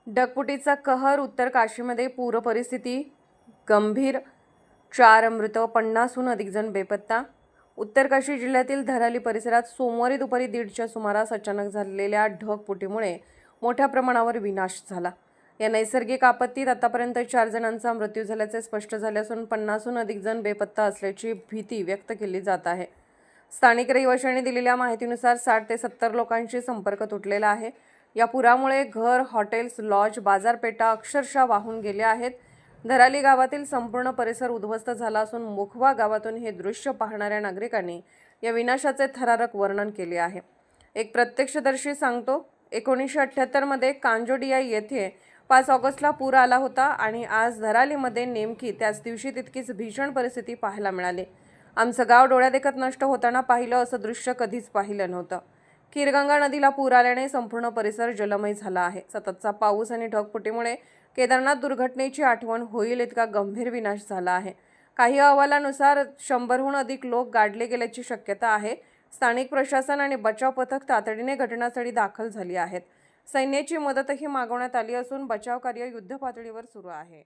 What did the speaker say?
ढगफुटीचा कहर. उत्तर काशीमध्ये पूर परिस्थिती गंभीर. 4 मृत, 50हून अधिक जण बेपत्ता. उत्तर काशी जिल्ह्यातील धराली परिसरात सोमवारी दुपारी 1:30च्या सुमारास अचानक झालेल्या ढगफुटीमुळे मोठ्या प्रमाणावर विनाश झाला. या नैसर्गिक आपत्तीत आतापर्यंत 4 जणांचा मृत्यू झाल्याचे स्पष्ट झाले असून 50हून अधिक जण बेपत्ता असल्याची भीती व्यक्त केली जात आहे. स्थानिक रहिवाशांनी दिलेल्या माहितीनुसार 60 ते 70 लोकांशी संपर्क तुटलेला आहे. या पुरामुळे घर, हॉटेल्स, लॉज, बाजारपेठा अक्षरशः वाहून गेल्या आहेत. धराली गावातील संपूर्ण परिसर उद्ध्वस्त झाला असून मुखवा गावातून हे दृश्य पाहणाऱ्या नागरिकांनी या विनाशाचे थरारक वर्णन केले आहे. एक प्रत्यक्षदर्शी सांगतो, 1978 मध्ये कांजोडिया येथे 5 ऑगस्टला पूर आला होता आणि आज धरालीमध्ये नेमकी त्याच दिवशी तितकीच भीषण परिस्थिती पाहायला मिळाली. आमचं गाव डोळ्यादेखत नष्ट होताना पाहिलं असं दृश्य कधीच पाहिलं नव्हतं. खीरगंगा नदीला पूर आल्याने संपूर्ण परिसर जलमय झाला आहे. सततचा पाऊस आणि ढगफुटीमुळे केदारनाथ दुर्घटनेची आठवण होईल इतका गंभीर विनाश झाला आहे. काही अहवालानुसार 100हून अधिक लोक गाडले गेल्याची शक्यता आहे. स्थानिक प्रशासन आणि बचाव पथक तातडीने घटनास्थळी दाखल झाली आहेत. सैन्याची मदतही मागवण्यात आली असून बचाव कार्य युद्धपातळीवर सुरू आहे.